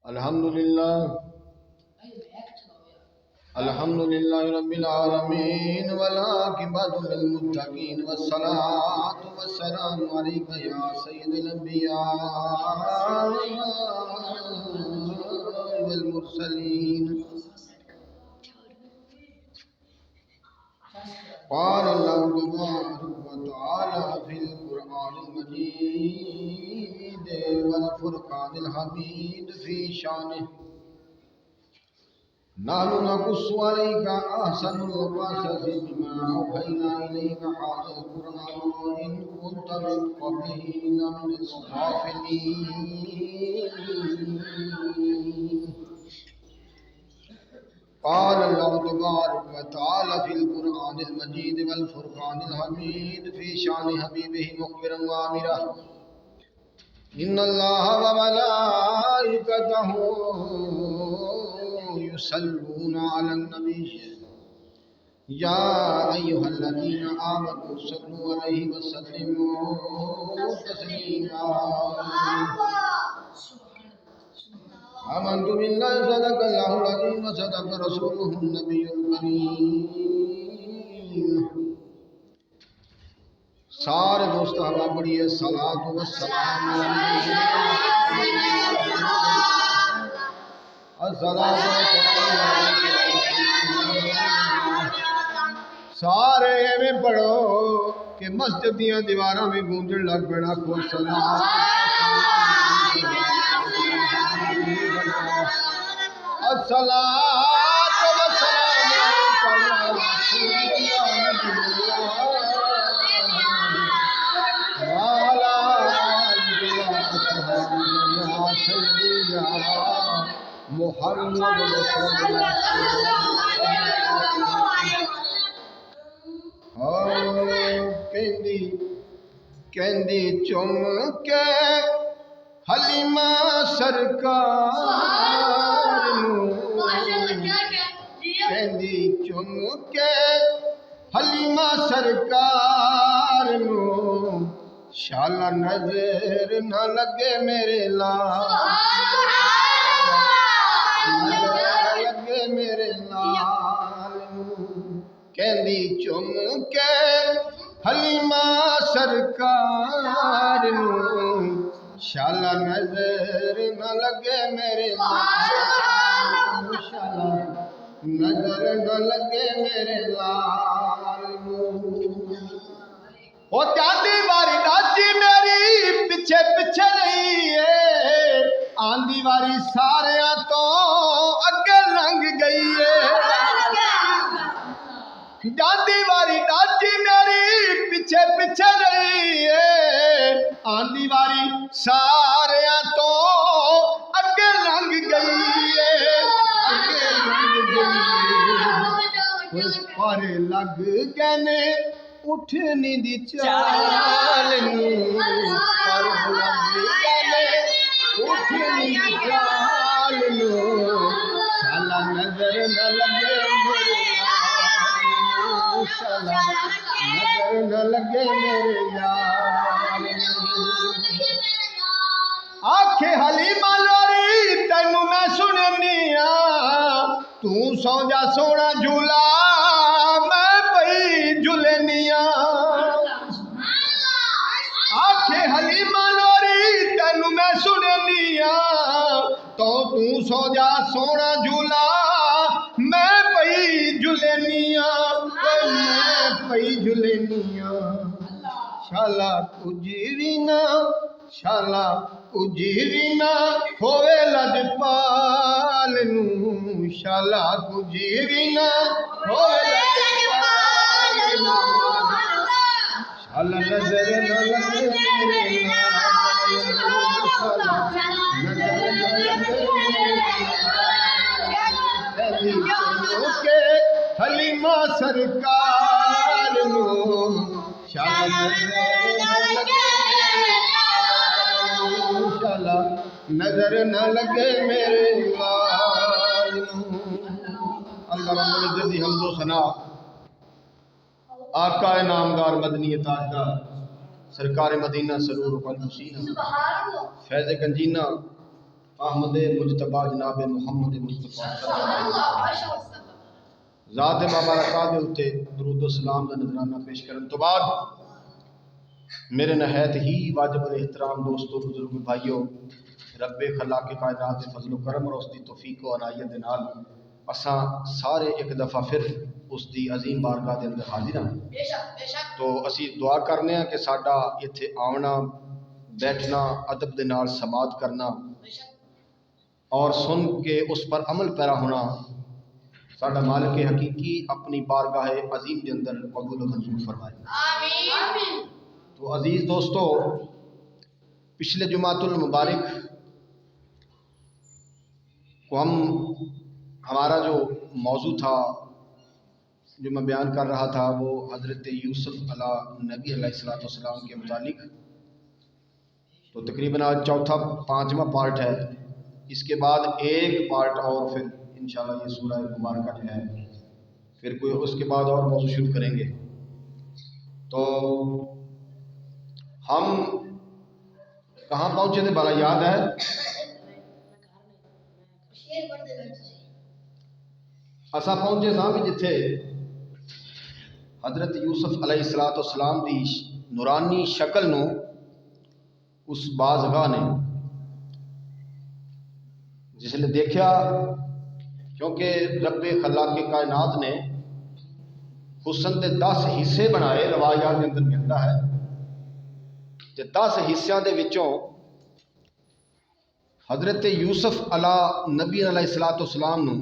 अल्हम्दुलिल्लाह रब्बिल आलमीन वल आकिबतु लिल मुत्तकीन वस्सलातु वस्सलामु अलैका या सय्यिदल अंबिया वल मुरसलीन। क़ाल अल्लाहु तबारक व तआला फिल क़ुरआनिल मजीद वल फ़ुरक़ानिल हमीद फ़ी शानिह नहनु नक़ुस्सु अलैका अहसनल क़ससि बिमा औहयना इलैका हाज़ल क़ुरआन व इन कुन्त मिन क़ब्लिही लमिनल गाफ़िलीन। क़ाल अल्लाहु तबारक व तआला फिल क़ुरआनिल मजीद वल फ़ुरक़ानिल हमीद फ़ी शानि हबीबिही मुख़बिरन व आमिरा इन्नल्लाह व मलाइकतहु युसल्लूना अलन नबी या अय्युहल्लज़ीना आमनू सल्लु अलैहि व सल्लिमू तस्लीमा। आमन्तु बिल्लाहि सदक़ल्लाहुल अज़ीम व सदक़ रसूलुहुन नबियुल करीम। सारे दोस्त हवा पढ़िए सलातु व सलाम सारे एवें पढ़ो कि मस्जिद दियां दीवारां भी गूंजण लग पैना को सलाम अस्सलातु वस्सलामु मुहम्मद कहंदी चुम के हलीमा सरकार कहंदी चुम के हलीमा सरकार शाला नजर न लगे मेरे लगे मेरे लाल। कहंदी चुम के हलीमा सरकार शाला नजर न लगे मेरे लाल शाला नजर न लगे मेरे लाल। ओ चांदी वारी दाची मेरी पिछे पिछे रही है आंधी वारी सारे तो अगे लंघ गई है। जांदी वारी दाची मेरी पिछे पिछे रही है आंधी वारी सारे तो अगे लंघ गई है अगे लंघ गई। पर लग गए ने उठनी दी चाल पर लग गए उठनी दी चाल शाला नजर न लगे मेरे शाला नजर न लगे मेरे यार। आखे हलीमा लोरी तैनू मैं सुननी तू सौ जा सोना झूला मैं पई झुलनिया। आखे हलीमा लोरी तैनू मैं सुननी तो तू सौ जा सोना झूला मैं पई झुलनिया मैं पई झुलनिया। शाला कुछ भी ना शाला कुछ भी ना होवे लजपाल नू शाला कुछ भी ना होवे लजपाल नू शाला नजर न लगे मेरे के हलीमा सरकार शाला नजर न लगे मेरे लाल। अल्लाह रब्बुल इज्जत दी हम्दो सना आका नामदार मदनी ताजदार सरकार मदीना सरूर फैज़ गंजीना अहमद मुजतबा जनाब मुहम्मद मुस्तफा ज़ात मुबारका दे उत्ते दरूद व सलाम का नजराना पेश करने तो बाद मेरे नहायत ही वाजिब एहतराम दोस्तों बुजुर्ग भाइयों रब्बे खलाक कायनात के फजलो करम और उसकी तौफीक व अनायत दे नाल असां सारे एक दफ़ा फिर उसकी अजीम बारगाह के अंदर हाजिर हैं। तो असी दुआ करने कि साडा इत्थे आना बैठना अदब के नाल समात करना और सुन के उस पर अमल पैरा होना साडा मालिक हकीकी अपनी बारगाह अजीम के अंदर कबूल मंजूर फरमाए। आमीन। तो अजीज दोस्तों, पिछले जुमातुल मुबारक को हमारा जो मौजू था जो मैं बयान कर रहा था वो हज़रत यूसुफ अला नबी अलैहिस्सलाम के मुतालिक। तो तकरीबन आज चौथा पाँचवा पार्ट है। इसके बाद एक पार्ट और फिर इंशाल्लाह ये सूरह मुबारक जो है फिर कोई उसके बाद और मौजू शुरू करेंगे। तो हम कहाँ पहुँचे थे भला याद है? असा पहुँचे सा भी जिथे हज़रत यूसुफ अलैहिस्सलाम की नूरानी शक्ल नू उस बाज़गाह ने जिसने देखा, क्योंकि रब्बे खलाक के कायनात ने हुस्न के 10 हिस्से बनाए, रवायात के अंदर मिलता है। तो 10 हिस्सों के विचों हज़रत यूसुफ अला नबी अलैहिस्सलाम नू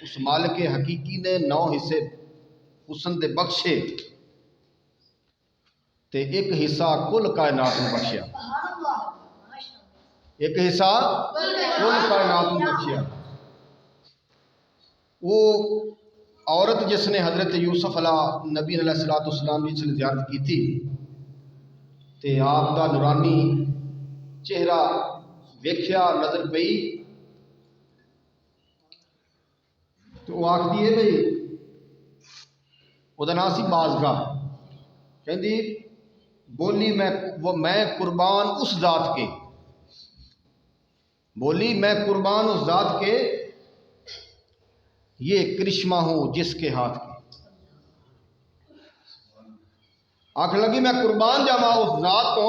उस मालिक हकीकी ने 9 हिस्से हुस्न दे बख्शे ते एक हिस्सा कुल कायनात में बख्शिया। एक हिस्सा कुल कायनात में बख्शिया। वो औरत जिसने हज़रत यूसुफ अला नबी अलैहिस्सलाम की ज़ियारत की थी ते आपका नूरानी चेहरा वेख्या नजर पई तो वो आखती है भाई उसका नाम सी बाज़गाह। कहती बोली मैं कुर्बान उस ज़ात के, बोली मैं कुर्बान उस ज़ात के ये करिश्मा हूँ जिसके हाथ के। आख लगी मैं कुर्बान जावा उस ज़ात तो,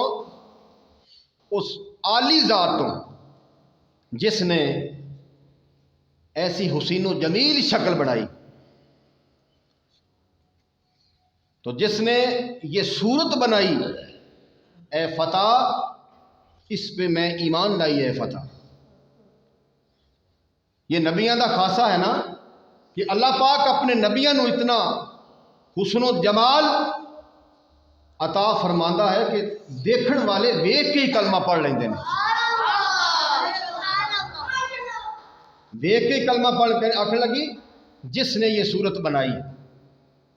उस आली ज़ात तो जिसने ऐसी हुसीनो जमील शक्ल बनाई। तो जिसने ये सूरत बनाई, ए फता इस पे मैं ईमान लाई है फता। ये नबियां दा खासा है ना कि अल्लाह पाक अपने नबियां नू इतना हुस्नो जमाल अता फरमांदा है कि देखण वाले वेख के ही कलमा पढ़ लेंदे ने। देख के कलमा पढ़ के आखिर लगी जिसने ये सूरत बनाई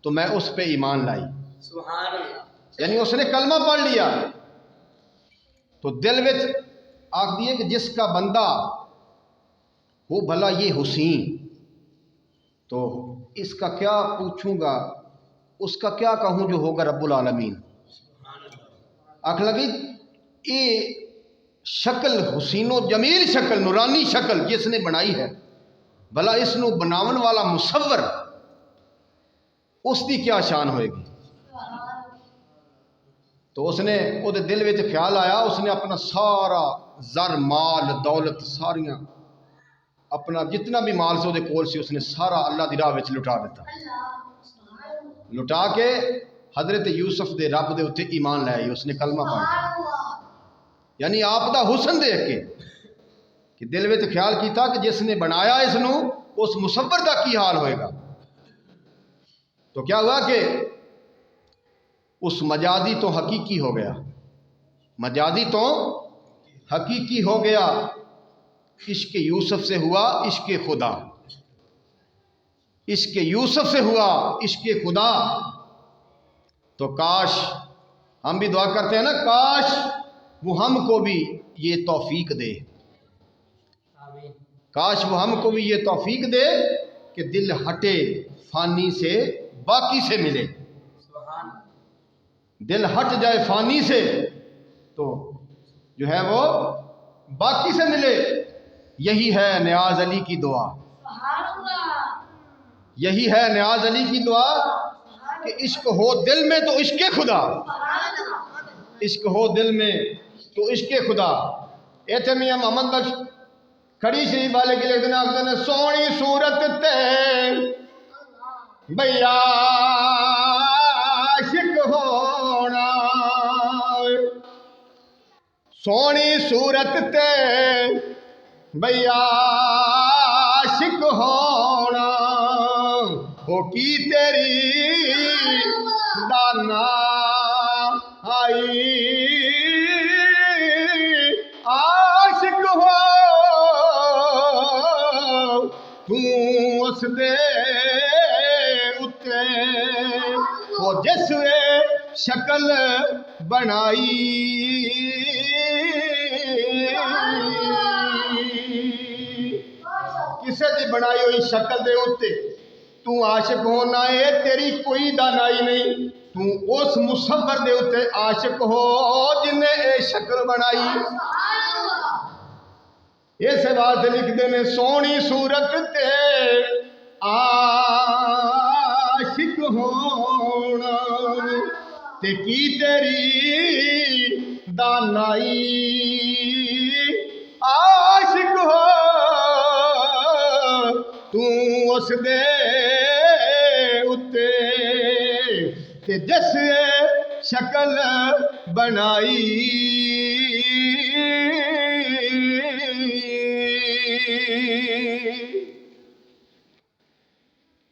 तो मैं उस पे ईमान लाई। यानी उसने कलमा पढ़ लिया तो दिल में आख दिए कि जिसका बंदा हो भला ये हुसैन, तो इसका क्या पूछूंगा, उसका क्या कहूं जो होगा रब्बुल आलमीन। आख लगी ये शक्ल हुसीनो जमील शक्ल नूरानी शक्ल जिसने बनाई है भला इसनू बनावन वाला मुसव्वर उसकी क्या शान होएगी। तो उसने उहदे दिल में ख्याल आया, उसने अपना सारा जर माल दौलत सारियां अपना जितना भी माल से कोल से उसने सारा अल्लाह की राह में लुटा दिता। लुटा के हजरत यूसुफ दे रब दे उत्ते ईमान लै आई, उसने कलमा पढ़। यानी आप दा हुस्न देख के कि दिल में ख्याल किया कि जिसने बनाया इसनू उस मुसव्वर का की हाल होएगा। तो क्या हुआ कि उस मजाजी तो हकीकी हो गया, मजाजी तो हकीकी हो गया। इश्क यूसुफ से हुआ इश्क खुदा, इश्क यूसुफ से हुआ इश्क खुदा। तो काश हम भी दुआ करते हैं ना, काश वो हमको भी ये तौफीक दे, काश वो हमको भी ये तौफीक दे कि दिल हटे फानी से बाकी से मिले। दिल हट जाए फानी से तो जो है वो बाकी से मिले। यही है नियाज अली की दुआ, यही है नियाज अली की दुआ कि इश्क हो दिल में तो इश्क खुदा, इश्क हो दिल में तो इश्क खुदा। इतने मियां मोहम्मद बख्श खड़ी शरीफ वाले के लिखते हैं, सोहनी सूरत ते भैया आशिक होना, सोहनी सूरत ते भैया आशिक होना, हो की तेरी दाना आई आशिक हो तू उस दे उत्ते, वो जिस शक्ल बनाई किसे दी बनाई हुई शक्ल दे उत्ते तू आशिक होना है, तेरी कोई दानाई नहीं, तू उस मुसव्वर दे उत्ते आशिक हो जिन्हें ये शक्ल बनाई। इस वास्ते लिखते ने सोहनी सूरत ते आशिक होना, ते की तेरी दानाई आशिक हो तू उस दे उत्ते, ते जिस शक्ल बनाई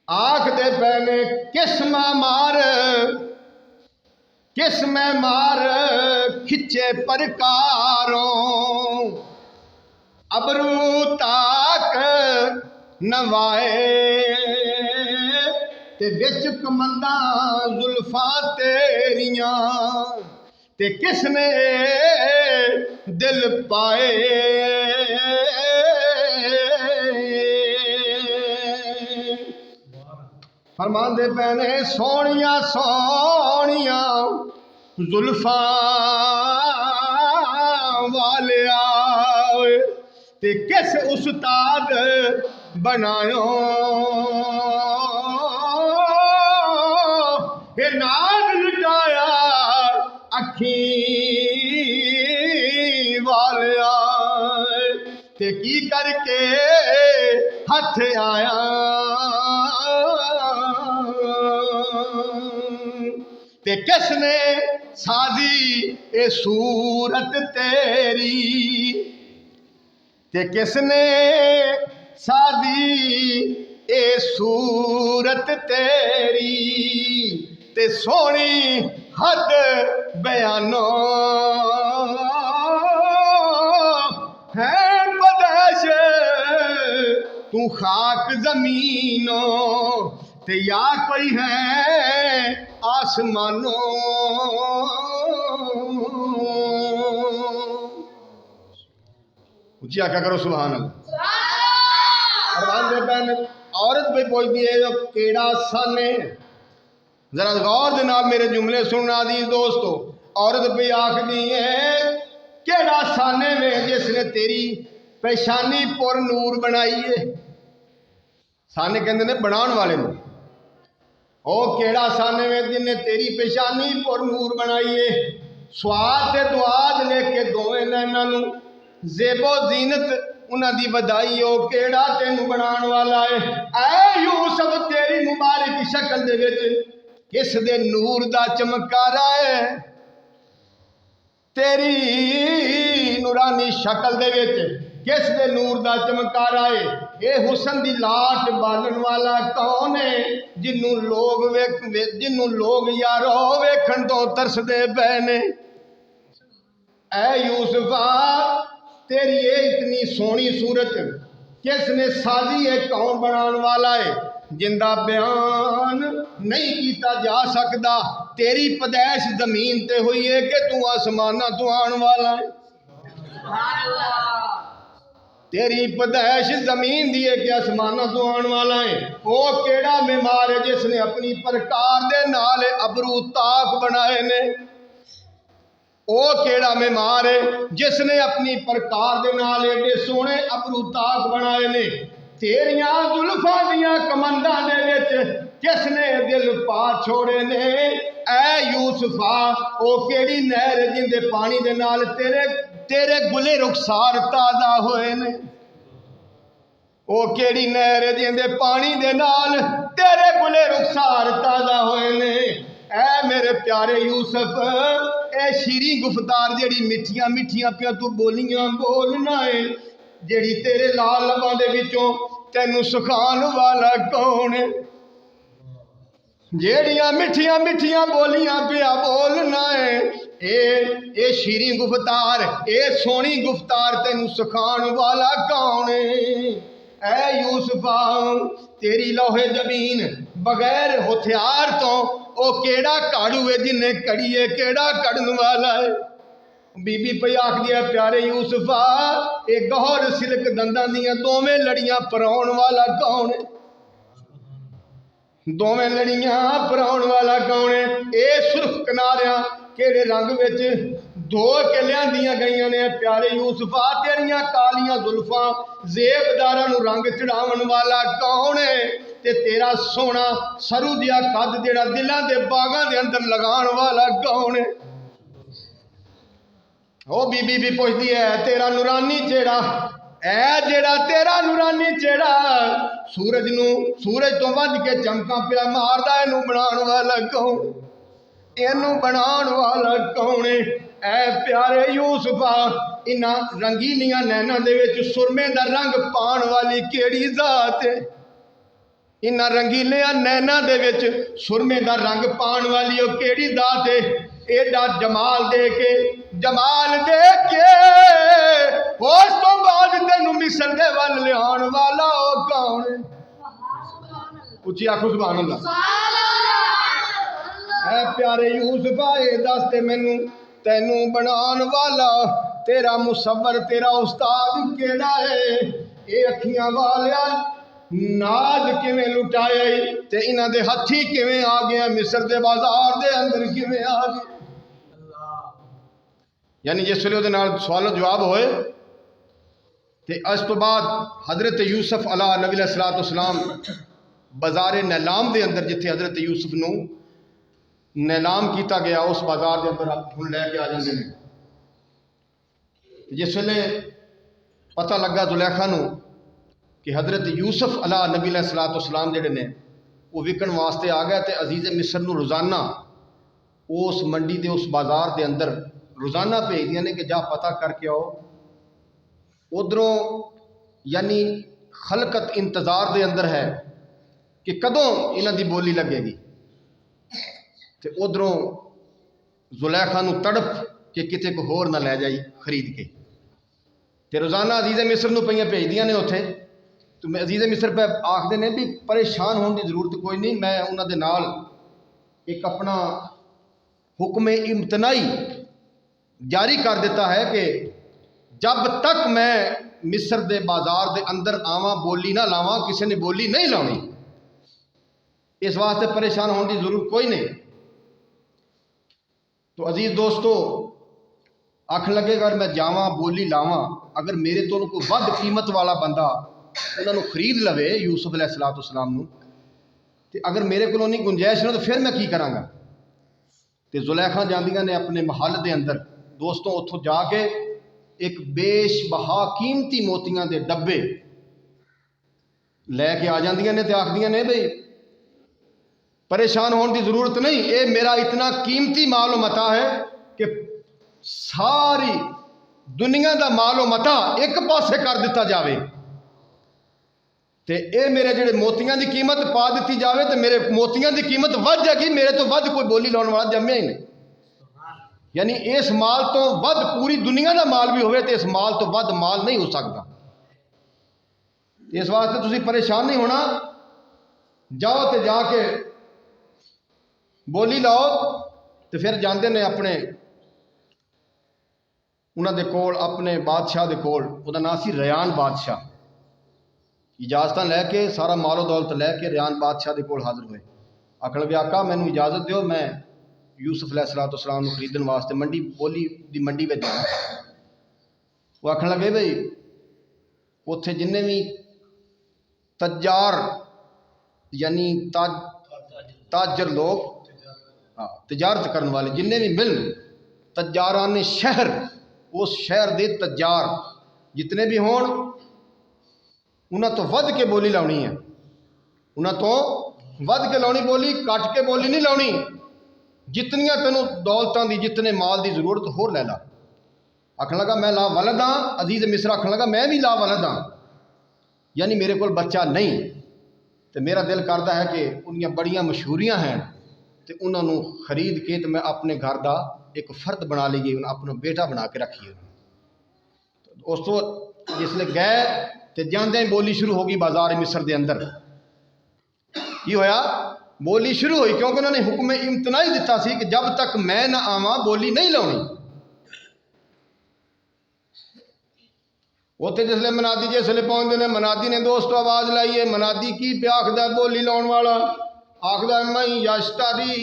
आख दे पैने किस में मार खिंचे परकारों, अबरू ताक नवाए ते विच कमंदा जुल्फा तेरियां, ते किसने दिल पाए फरमांदे पैने सोहनिया सोहनिया जुल्फा वालिया, ते किस उस्ताद बनायो ये नाग लुटाया अखी वालिया, ते की करके हथ आया ते किसने साजी ए सूरत तेरी, ते किसने साजी ए सूरत तेरी, ते सोहनी हद बयानो है बदश तू खाक जमीनों, ते या कोई है आसमानों। ऊंची आका करो सुभान अल्लाह। औरत भी पूछती है केड़ा सन है, जरा गौर दे नाल मेरे जुमले सुनना अजीज दोस्तों। औरत भी आखदी है केड़ा साने में जिसने तेरी पेशानी पुर नूर बनाई है। साने कहते ने बनाने वाले में, ओ केड़ा साने में जिन्हें तेरी पेशानी पुर नूर बनाई है। स्वाद दुआज लेके दोवें नैनां नूं जेबो जीनत उन्हां दी बधाई हो, केड़ा तेनू बनाने वाला है। ऐ यूसुफ तेरी मुबारक शक्ल दे विच किस दे नूर दा चमकारा है, तेरी नूरानी शक्ल दे विच किस दे नूर दा चमकारा है। ये हुसन दी लाट बालन वाला कौन है जिन्नू लोग यारो वेखण तो तरसदे पे ने। ऐ यूसुफा तेरी ये इतनी सोहनी सूरत किसने साजी है, कौन बनाने वाला है, जिंदा बयान नहीं किया जा सकता। तेरी पैदाइश जमीन ते हुई है कि तू आसमाना तो आने वाला है। तेरी पैदाइश जमीन दी है कि आसमाना तो आने वाला है। वो केड़ा बीमार है जिसने अपनी प्रकार दे नाल अबरू ताक बनाए ने। ओ केड़ा मेहमान है जिसने अपनी प्रकार दे नाल एडे सोहने अबरू ताक बनाए ने। तेरियां जुल्फां दियां कमंदां दे विच किसने दिल पा छोड़े ने। ऐ यूसुफा ओ केड़ी नहर जिंदे पानी दे नाल तेरे तेरे गुले रुखसार ताज़ा होए ने। ओ केड़ी नहर जिंदे पानी दे नाल तेरे गुले रुखसार ताज़ा होए ने। ऐ मेरे प्यारे यूसुफ ए शीरी गुफ्तार जेड़ी मिठियां मिठियां पिया तू बोलियां बोलना है, जेड़ी तेरे लाल लबां दे विचों तैनू सिखाण वाला कौन है। जेड़ियां मिठियां मिठियां बोलियां पिया बोलना है, ए शीरी गुफ्तार ए सोहनी गुफ्तार तैनू सिखाण वाला कौन है। ऐ यूसुफा तेरी लोहे जमीन बगैर हथियार तो ओ केड़ा काड़ू है जिन्हें कड़िए केड़ा कड़न वाला है। बीबी पई आखदी है प्यारे यूसुफा ए गौर सिलक दंदां दियां दोवें लड़ियां पराउण वाला कौन है। दोवें लड़ियां पराउण वाला कौन है। ए सुर्ख कनारियां केड़े रंग विच धो के लियांदियां गईयां ने। प्यारे यूसुफा तेरियां कालियां जुल्फां जेबदारां नूं रंग चढ़ावन वाला कौन है। ते तेरा सोना सरू दिया कद जेड़ा दिलां दे बागां दे अंदर लगाण वाला कौन है। ओ बीबी भी पुछदी है तेरा नूरानी चेहरा ऐ जेड़ा तेरा नूरानी चेहरा सूरज तो वध के चमकां पिया मारदा इनू बनाण वाला कौन। इनू बनाण वाला कौन है। ऐ प्यारे यूसुफा इन्हां रंगीलियां नैनां दे विच सुरमे दा रंग पाण वाली केड़ी जात है। इन्हां रंगीलियां नैनां दे विच सुरमे दा रंग पाण वाली ओ केड़ी जात है। एडा जमाल दे के उस तो बाद तेनू मिस्र दे वल लियाण वाला ओ कौन है। उच्ची आखो सुभान अल्लाह। ऐ प्यारे यूसुफा ए दस ते मैनू तैनू बनाण वाला तेरा मुसव्वर तेरा उस्ताद केड़ा है। ये अखियां वालिया नाज किवें लुटाया ते इन्हां दे हथी किवें आ गया मिस्र दे बाजार दे अंदर किवें आ गया। यानी जिस वेले उहदे नाल सवालो जवाब होए ते अस तो बाद हजरत यूसुफ अला नबी अलैहिस्सलातु वस्सलाम बाज़ारे नैलाम दे अंदर जिथे हजरत यूसुफ नूं नैलाम किया गया उस बाजार के अंदर हुण लैके आ जाते हैं। जिस वेले पता लगा जुलैखा नूं कि हजरत यूसुफ अला नबी अलैहिस्सलातु वस्सलाम जिहड़े ने वो विकण वास्ते आ गए तो अजीज़े मिस्र नूं रोज़ाना उस मंडी के उस बाजार के अंदर रोज़ाना भेजदियां ने कि जा पता करके आओ। उधरों यानी खलकत इंतज़ार के अंदर है कि कदों इन्हां दी बोली लगेगी। तो उधरों जुलैखा नूं तड़प के किते को होर ना लै जाई खरीद के। तो रोज़ाना अजीज़े मिस्र नूं पईयां भेजदियां ने उत्थे। तो मैं अजीज़े मिस्र पे आखते ने भी परेशान होने की जरूरत कोई नहीं, मैं उन्हां दे नाल एक अपना हुक्म इम्तनाई जारी कर दिता है कि जब तक मैं मिस्र दे बाजार दे अंदर आवां बोली ना लावां, किसी ने बोली नहीं लानी। इस वास्ते परेशान होने की जरूरत कोई नहीं। तो अजीज दोस्तों आख लगे अगर मैं जावां बोली लावां, अगर मेरे तो कोई वध कीमत वाला बंदा उन्होंने खरीद लवे यूसुफ अलैहिस्सलातु वस्सलाम नूं, ते अगर मेरे को नहीं गुंजाइश ना तो फिर मैं की करांगा। तो जुलैखा जांदियां ने अपने महल के अंदर दोस्तों उत्थों जाके एक बेशबहा कीमती मोतियां के डब्बे लैके आ जांदियां ने ते आखदियां ने भाई परेशान होने की जरूरत नहीं, ये मेरा इतना कीमती मालो मता है कि सारी दुनिया का मालो मता एक पासे कर दिता जाए। तो ये मेरे जेडे मोतियां की कीमत पा दी जाए तो मेरे मोतियां की कीमत वध जाएगी, मेरे तो वध कोई बोली लाने वाला जम्या ही नहीं। यानी इस माल तो वध पूरी दुनिया का माल भी होवे तो इस माल तो वध माल नहीं हो सकता। इस वास्ते तुसी परेशान नहीं होना, जाओ तो जाके बोली लाओ। तो फिर जाते ने अपने उन्होंने कोल अपने बादशाह के कोल, उहदा नाम सी रयान बादशाह। इजाजत लैके सारा मालो दौलत लैके रयान बादशाह के कोल हाजिर हुए। आखण लगे आका मैनू इजाजत दो, मैं यूसुफ अलैहिस्सलाम खरीदण वास्ते मंडी बोली दी मंडी में जाना। वो आखन लगे भाई उत्थे जिन्ने भी तजार यानी ताजर लोग, हाँ तजारत करने वाले जिन्ने भी मिल तजारान शहर, उस शहर के तजार जितने भी होण उन्हां तो वध के बोली लाउणी है, उन्हां तो वध के लाउणी बोली, कट के बोली नहीं लाउणी। जितनियां तेनों दौलतां दी जितने माल की जरूरत होर लै ला। आखन लगा मैं ला वलद हाँ। अजीज मिस्र आखन लगा मैं भी ला वलद हाँ, यानी मेरे को बच्चा नहीं। तो मेरा दिल करता है कि उनकी बड़ियाँ मशहूरियाँ हैं तो उन्होंने खरीद के तो मैं अपने घर का एक फर्द बना लीए, अपना बेटा बना के रखिए। उस तो जिसले गए तो जाते ही बोली शुरू हो गई बाजार मिस्र के अंदर। की होया? बोली शुरू हुई, क्योंकि उन्होंने हुक्म इम्तनाई दिता सी कि जब तक मैं ना आवां बोली नहीं लाउणी। उत्थे जिसले मनादी जिसले पहुंचते हैं, मनादी ने दोस्तों आवाज़ लाई है। मनादी की पे आखदा बोली लाउण वाला आखदा मैं यश्तरी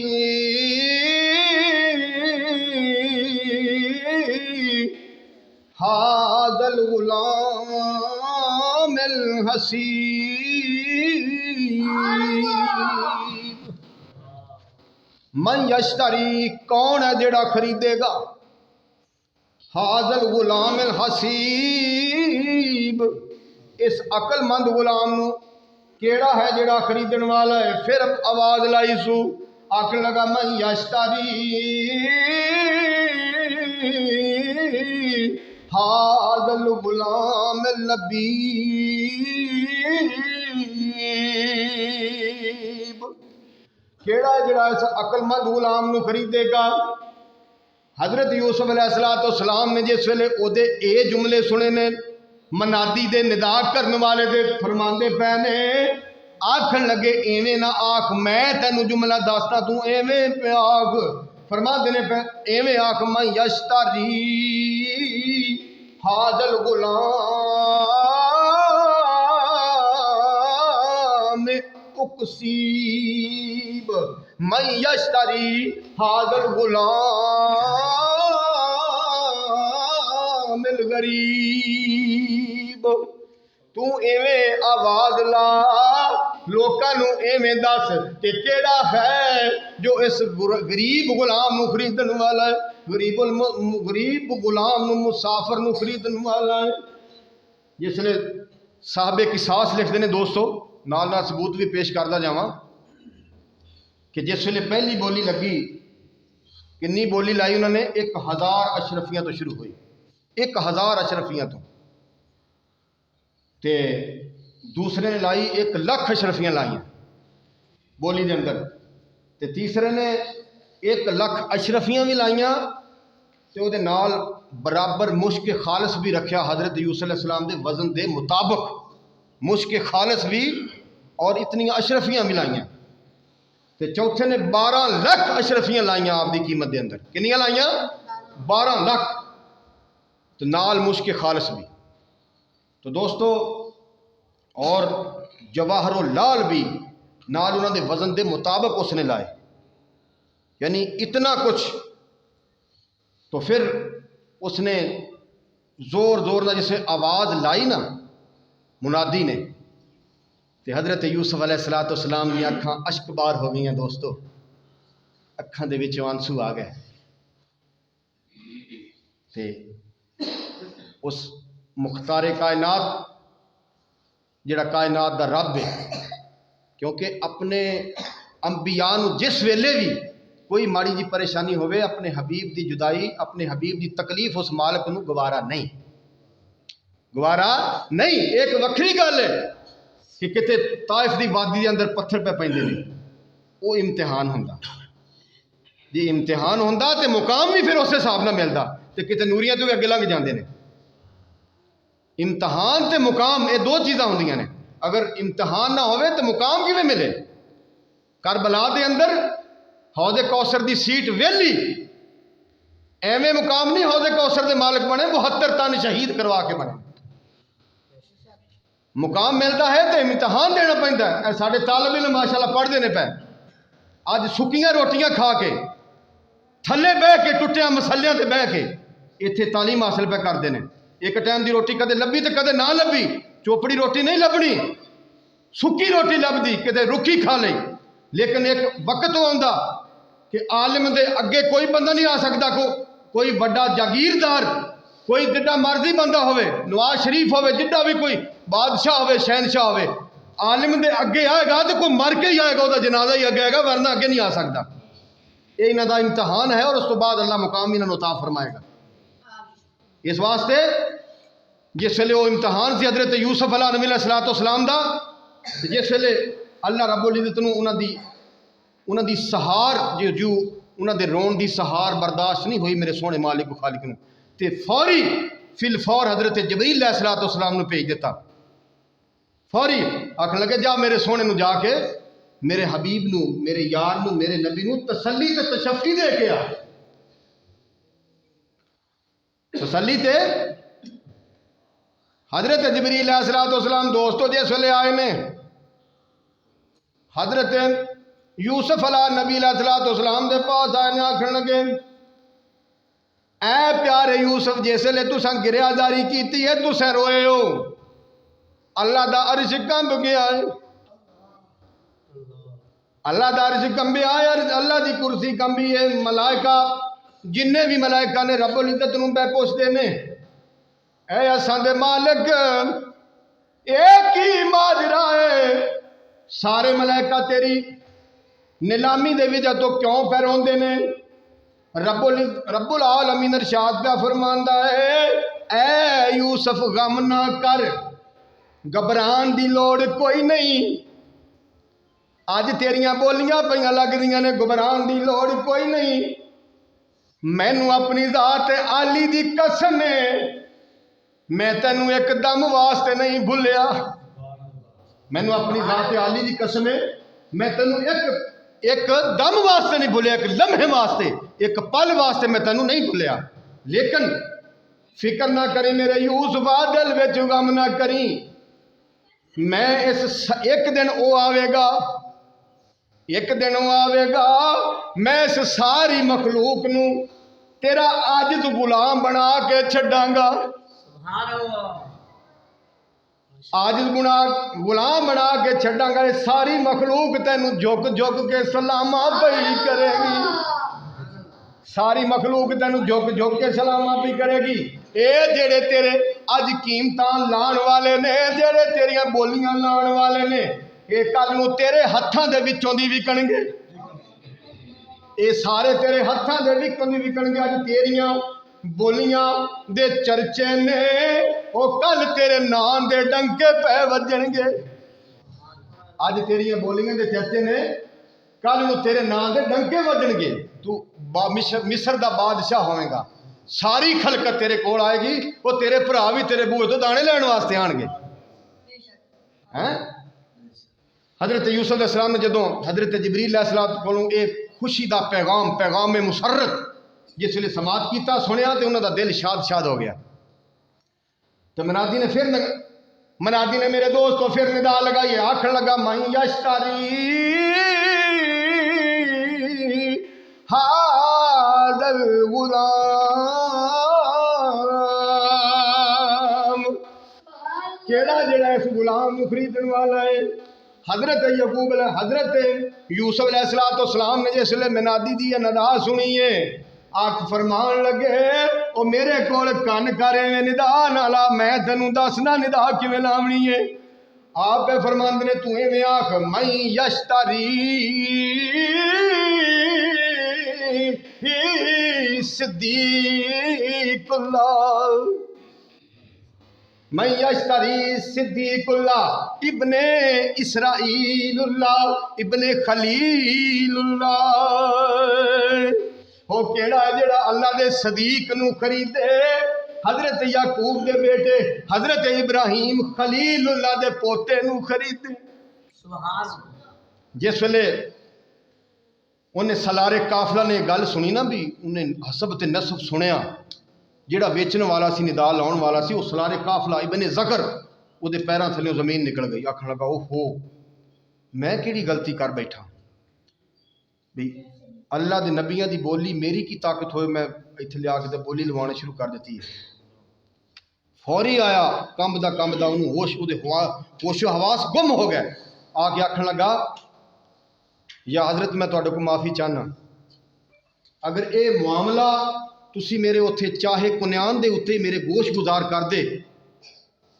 हाज़ल गुलाम अल हसीब, मन यश्तरी कौन है जेड़ा खरीदेगा, हाज़ल गुलाम अल हसीब इस अकलमंद गुलाम नू केड़ा है जेड़ा खरीदण वाला है। फिर आवाज़ लाई सू, आखन लगा मन यश्तरी हाज़ल गुलाम अल लबीब, केड़ा जेड़ा इस अकलमंद गुलाम नू खरीदेगा। हज़रत यूसुफ अलैहिस्सलाम ने जिस वेले ओदे ए जुमले सुने ने मनादी दे निदा करने वाले दे फरमांदे पै ने, आखन लगे एवें ना आख, मैं तेनू जुमला दसदा तू एवें पे आख। फरमांदे ने पे एवें आख मैं यश्तरी हाज़ल गुलाम उकसीब, मैं यश्तरी हाज़ल गुलाम अल गरीब। तू एवें आवाज़ ला लोकां नू एवें दस कि केड़ा है जो इस गरीब गुलाम नू खरीदण वाला है, गरीब गुलाम नू मुसाफिर नू खरीदण वाला है। जिसले साहबे किसास लिखते हैं दोस्तों, नाल नाल सबूत भी पेश करता जावां कि जिस वेले पहली बोली लगी, किन्नी बोली लाई उन्होंने, 1000 अशरफियां तो शुरू हुई, 1000 अशरफियां तो ते दूसरे ने लाई 1 लाख अशरफियां लाइया बोली के अंदर, ते तीसरे ने 1 लाख अशरफियां भी लाइया ते उहदे नाल बराबर मुश्क खालस भी रखा हज़रत यूसुफ अलैहिस्सलाम के वजन के मुताबिक, मुश्क खालस भी और इतनियां अशरफियां भी लाइया। ते चौथे ने 12 लाख अशरफियां लाइया आपकी कीमत के अंदर। कितनियां लाइया? 12 लाख, तो नाल मुश्क खालस भी। तो दोस्तों और जवाहर लाल भी नाल उन्होंने वजन के मुताबिक उसने लाए, यानी इतना कुछ। तो फिर उसने जोर जोर ना जिसे आवाज़ लाई ना मुनादी ने, तो हज़रत यूसुफ अलैहिस्सलाम दी अखां अश्कबार हो गई दोस्तों, अखां दे विच आंसू आ गए। ते उस मुख्तारे कायनात जिहड़ा कायनात दा रब है, क्योंकि अपने अंबिया नूं जिस वेले भी कोई माड़ी जी परेशानी होवे, अपने हबीब की जुदाई, अपने हबीब की तकलीफ उस मालिक नूं गवारा नहीं, गवारा नहीं। एक वक्री गल है कि किते ताइफ की वादी के अंदर पत्थर पे पैंदे ने, वो इम्तिहान हुंदा। जे इम्तिहान हुंदा तो मुकाम भी फिर उस हिसाब नाल मिलदा, ते किते नूरियां तो भी अगे लंघ जाते हैं। इम्तिहान ते मुकाम ये 2 चीज़ां होंदियां ने, अगर इम्तिहान ना होवे तो मुकाम किवें मिले। करबला के अंदर हौज़े कौसर की सीट वेली, एवें मुकाम नहीं हौज़े कौसर के मालिक बने, 72 तन शहीद करवा के बने। मुकाम मिलता है तो इम्तिहान देना पैंदा है। साढ़े तालिब इल्म माशाअल्लाह पढ़ते हैं पे, अज सुक्कियां रोटियां खा के थले बह के टुटिया मसलियां ते बह के इत्थे तालीम हासिल पे करते हैं। एक टाइम की रोटी कदे लभी तो कदे ना लभी, चोपड़ी रोटी नहीं लभनी, सुक्की रोटी लभदी, किते रुखी खा ली। लेकिन एक वक्त आंदा कि आलिम दे अगे कोई बंदा नहीं आ सकता, कोई बड़ा जागीरदार, कोई जिड्डा मर्जी बंदा होवे, नवाज शरीफ होवे, जिड्डा भी कोई बादशाह होवे, शहनशाह होवे, आलिम दे अगे आएगा तो कोई मर के ही आएगा, वह जनाजा ही अगे आएगा, वरना अगे नहीं आ सकता। ये इन्हों का इम्तहान है और उस तो बाद अल्लाह मुकाम इन्होंने उता फरमाएगा। इस वास्ते जिस वे वो इम्तहान से हजरत यूसुफ अला नबी अलैहिस्सलाम दा, जिस वे अल्लाह रब्बुल इज़्ज़त नूं उन्हां दी सहार जो उन्हां दे रोण दी सहार बर्दाश्त नहीं हुई मेरे सोहने मालिक खालिक नूं, ते फौरी फिल फौर हजरत जबरील अलैहिस्सलाम नूं भेज दिता। फौरी आखन लगे जा मेरे सोहने नूं जाके मेरे हबीब नूं, मेरे यार नूं, मेरे नबी नूं तसल्ली ते तशफ़ी दे के आ। तसल्ली ते हजरत जबरील अलैहिस्सलाम दोस्तों जिस वेले आए ने हजरत यूसुफ अला नबी अलैहिस्सलाम दे पास आए ने, आखन लगे ऐ प्यारे यूसुफ जिस वेले तुसां गिरयादारी की है, तुसें रोए हो, अल्लाह दा अर्श कंब गया है, अल्लाह दा अर्श कंबिया है, अल्लाह दी कुर्सी कंबी है, मलाइका जिन्ने भी मलाइका ने रब्बुल इज़्ज़त नूं पै पुछदे ने ऐ असां दे मालिक एक ही माजरा है, सारे मलाइका तेरी नीलामी दे विच तो क्यों पै रोंदे ने। रब्बुल आलमीन इरशाद पिया फरमांदा है ऐ यूसुफ गम ना कर, घबरान दी लोड़ कोई नहीं, अज तेरियां बोलियां पईयां लगदियां ने, घबरान दी लोड़ कोई नहीं, मैनू अपनी जात आली दी कसम है मैं तेनू एक दम वास्ते नहीं भुलिया, मैनू अपनी जात आली दी कसम है मैं तेनू एक दम वास्ते नहीं भुलिया, एक लम्हे वास्ते, एक पल वास्ते मैं तेनू नहीं भुलिया। लेकिन फिक्र ना करी मेरे यूसुफा, दिल विच गम ना करी, मैं इस एक दिन वो आवेगा, एक दिन वो आवेगा मैं इस सारी मखलूक नू तेरा आजिज़ गुलाम बना के छड्डांगा, आजिज़ गुलाम बना के छड्डांगा, सारी मखलूक तेनू झुक झुक के सलामा पई करेगी, सारी मखलूक तेनू झुक झुक के सलामा पई करेगी। ये जेड़े तेरे अज कीमतां लाण वाले ने, जेड़े तेरियां बोलियां लाण वाले ने, ये कल नूं तेरे हत्थां दे विचों दी विकणगे, ये सारे तेरे हत्थां दे विचों दी विकणगे। अज तेरियां बोलियां दे चर्चे ने, वो कल तेरे नाम दे डंके पै वजणगे, अज तेरियां बोलियां दे चर्चे ने, कल नूं तेरे नाम दे डंके वजणगे। तू मिस्र दा बादशाह होवेगा, सारी खलकत तेरे कोल आएगी, वो तेरे भरा भी तेरे बूहे तो दाने लैण वास्ते आणगे। हैं हजरत यूसुफ अलैहिस्सलाम ने जदों हजरत जबरील अलैहिस्सलाम कोलों एक खुशी का पैगाम मुसर्रत जिस वे समात किया सुनिया तो उन्होंने दिल शाद हो गया। तो मनादी ने मेरे दोस्त को फिर निदा लगाई, आखन लगा मई यश्तरी हादल गुलाम, केड़ा जेड़ा इस गुलाम को खरीदने वाला है। हजरत यूसुफ अलैहिस्सलाम ने जिसले मनादी दी नदा सुनी है, आख फरमान लगे ओ मेरे कोल कन करे निदा नाला, मैं तेनू दसना निदा किवें लावनी है। आप फरमांदे ने तू इवें आख मई यश्तरी सिद्दीकुल्लाह, मैं यश्तरी सिद्दीकुल्लाह इब्ने इसराइलुल्लाह इब्ने खलीलुल्लाह। वो केड़ा जेड़ा अल्लाह दे सदीक नू खरीदे, हजरत याकूब दे बेटे हजरत इब्राहिम खलीलुल्लाह दे पोते नू खरीदे। जिस वेले उन्हें सलारे काफला ने गल सुनी ना, भी उन्हें हसब ते नसब सुनिया, जेड़ा बेचने वाला सी निदा लाने वाला सी, वो सलारे काफला इबने ज़कर वो पैरों थल्लों जमीन निकल गई। आखन लगा ओहो मैं केड़ी गलती कर बैठा, भी अल्लाह के नबियां की बोली मेरी की ताकत होए मैं इत्थे लिया के बोली लवाना शुरू कर दी है। फौरी आया कंबदा उन्होंने होशो हवास गुम हो गया। आके आखन लगा या हजरत मैं तुहाडे को माफ़ी चाहना, अगर ये मामला तुसी मेरे उत्थे चाहे कुन्यान दे उत्ते मेरे गोश गुजार कर दे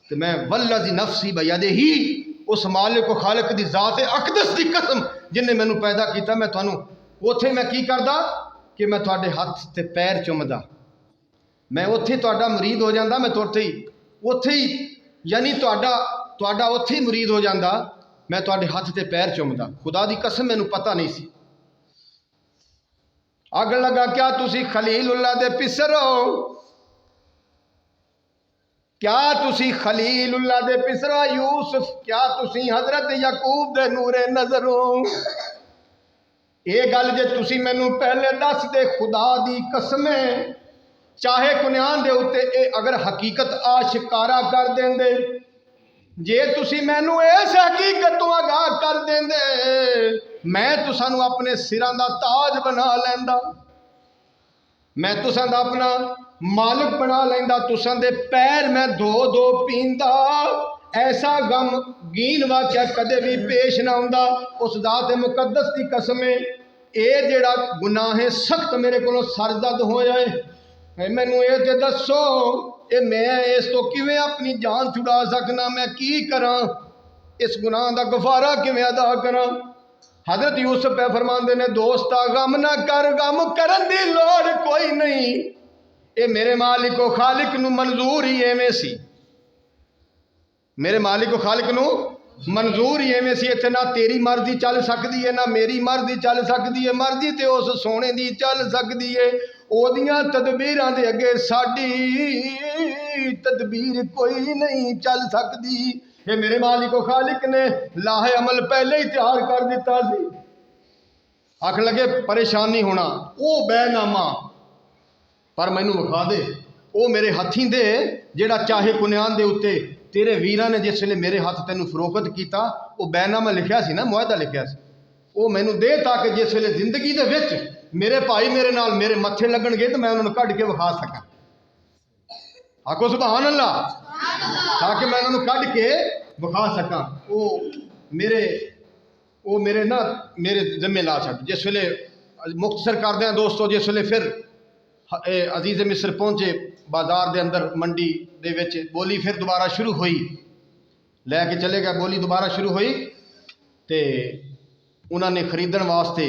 तो मैं वल्लज़ी नफ्सी बयदे ही उस मालिक को खालिक दी ज़ात अकदस की कसम जिन्हें मैनू पैदा किया मैं तुहानू उत्थे मैं की करदा कि मैं तुहाडे हथ ते पैर चुमदा, मैं उत्थे तुहाडा मुरीद हो जाता, मैं तुहाडे उत्थे ही यानी तुहाडा उत्थे ही मुरीद हो जाता, मैं तुहाडे हथ ते पैर चुमदा। खुदा दी कसम मैनू पता नहीं सी। अग लगा क्या तुसी खलीलुल्लाह दे पिसर हो, क्या तुसी खलीलुल्लाह दे पिसर हो यूसुफ, क्या तुसी हजरत याकूब दे नूरे नजर हो। ये गल जे तुसी मैनू पहले दस दे खुदा दी कसम चाहे कुन्यान दे उत्ते अगर हकीकत आशिकारा कर देंदे, जे तुसी मैनू इस हकीकत तो आगाह कर देंदे मैं तुसानू अपने सिरां दा ताज बना लैंदा, मैं तुसां दा अपना मालिक बना लैंदा, तुसां दे पैर मैं धो धो पींदा, ऐसा गमगीन वाक़या कदे भी पेश ना आउंदा। उस ज़ात मुकद्दस की कसम ये जेड़ा गुनाह है सख्त मेरे को सरदर्द होया है, मैनू ये ते दसो ये मैं इस तो किवें अपनी जान छुड़ा सकना, मैं की करा, इस गुनाह का गफारा किवें अदा करा। हजरत यूसुफ है फरमांदे ने दोस्ता गम ना कर, गम करन दी लोड़ कोई नहीं, ये मेरे मालिक को खालिक नू मंजूर ही एवें सी, मेरे मालिक को खालिक नू मंजूर ही एवें सी। इत्थे ना तेरी मर्जी चल सकती है ना मेरी मर्जी चल सकती है, मर्जी तो उस सोने की चल सकती है, ओदियां तदबीरां दे अगे साडी तदबीर कोई नहीं चल सकती। ये मेरे मालिक को खालिक ने लाहे अमल पहले ही तैयार कर दिता सी। आख लगे परेशान नहीं होना, वो बैनामा पर मैनू विखा दे, वो मेरे हथी दे जेड़ा चाहे कुन्यान दे उत्ते तेरे वीरां ने जिस वे मेरे हथ तेन फरोख्त किया, वो बैनामा लिखा सी ना, मुआहदा लिखा सी, वो मैनू दे ताकि जिस वे जिंदगी दे विच मेरे भाई मेरे नाल मेरे मत्थे लगणगे तो मैं उन्होंने कढ़ के विखा सका। आखो सुभान अल्लाह, ताकि मैं उन्होंने कढ़ के विखा सका। वो मेरे ना मेरे जिम्मे ला छड़। जिस वे मुख्तसर करदे हैं दोस्तों, जिस वे फिर अजीज़ मिस्र पहुंचे बाजार के अंदर मंडी दे विच बोली फिर दोबारा शुरू हुई, लैके चले गए, बोली दोबारा शुरू हुई तो उन्होंने खरीदण वास्ते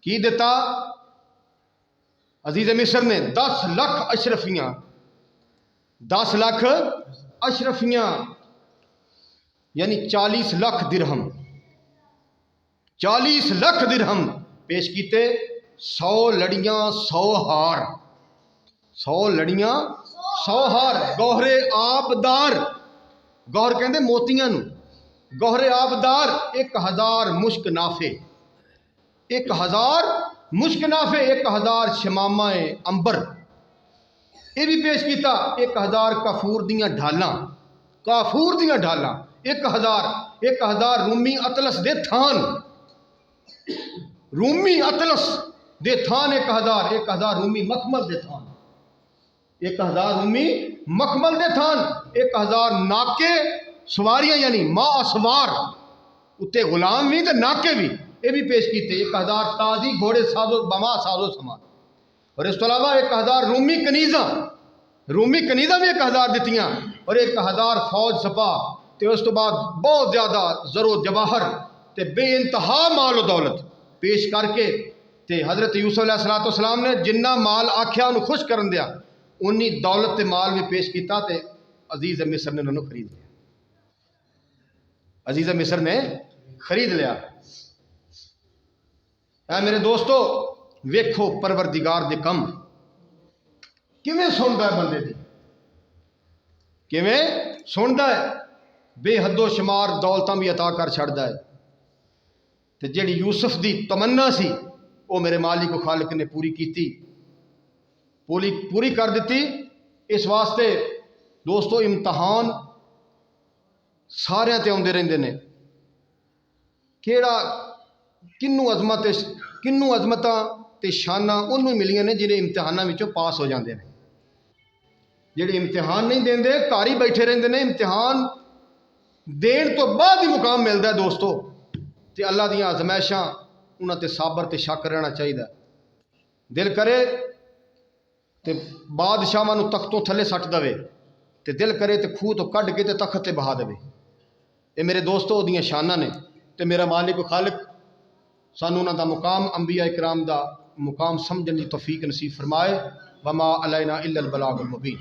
की दिता, अजीज़ मिस्र ने 10 लाख अशरफियाँ, 10 लाख अशरफियाँ यानी 40 लाख दिरहम, 40 लाख दिरहम पेश किए। 100 लड़ियाँ 100 हार, 100 लड़ियाँ 100 हार, गौहरे आबदार, गौहर कहते मोतियां नू, गौहरे आबदार 1000 मुश्क नाफे, 1000 मुश्क नाफे, 1000 शमामाए अंबर, ये भी पेश किया। 1000 काफूर दियाँ ढालां, काफूर दियाँ ढालां 1000 रूमी अतलस दे थान, रूमी अतलस दे थान 1000 रूमी मखमल दे थान, 1000 रूमी मखमल दे थान, 1000 नाके सवारियां यानी माँ सवार उत्ते गुलाम भी तो नाके भी, ये भी पेश किए। 1000 ताजी घोड़े साजो बमा साजो समान, और इस तो अलावा 1000 रूमी कनीजा भी 1000 दित्तियां, और 1000 फौज सपा, तो उस तो बाद बहुत ज़्यादा जरो जवाहर ते बेइंतहा माल दौलत पेश करके ते हज़रत यूसुफ अलैहिस्सलाम ने जिन्ना माल आख्या उन्हें खुश कर दिया, उन्नी दौलत ते माल भी पेश किया, तो अजीज़ मिस्र ने उन्होंने खरीद लिया, अजीज़ मिस्र ने खरीद लिया। ऐ मेरे दोस्तों वेखो परवरदिगार दे कम किवें सुनदा है, बंदे दी किवें सुनदा है, बेहदो शुमार दौलतां भी अता कर छड़दा है। तो जिहड़ी यूसुफ दी तमन्ना सी वो मेरे मालिक खालिक ने पूरी की, पूरी कर दी। इस वास्ते दोस्तों इम्तहान सारिਆਂ ते आउंदे रहिंदे ने, किहड़ा किन्नू अजमत किन्नू अजमत ते शाना उन्होंने मिलियां ने जिन्हें इम्तिहानों विचों पास हो जाते हैं। जिहड़े इम्तिहान नहीं देंदे घर ही बैठे रहंदे ने, इम्तिहान देण तो बाद ही मुकाम मिलता है दोस्तों। तो अल्लाह दियां आजमाइशां उन्हां ते साबर ते शक रहना चाहिए। दिल करे तो बादशाह तख्तों थले सट दवे, तो दिल करे तो खूह तो कढ़ के ते तख्त ते बहा देवे। ये मेरे दोस्तों उहदियां शानां ने। तो मेरा मालिक खालिक सानू उन्हां दा मुकाम अंबिया इकराम दा मुकाम समझने की तौफीक नसीब फरमाए। वमा अलैना इल्लल बलागुल मुबीन।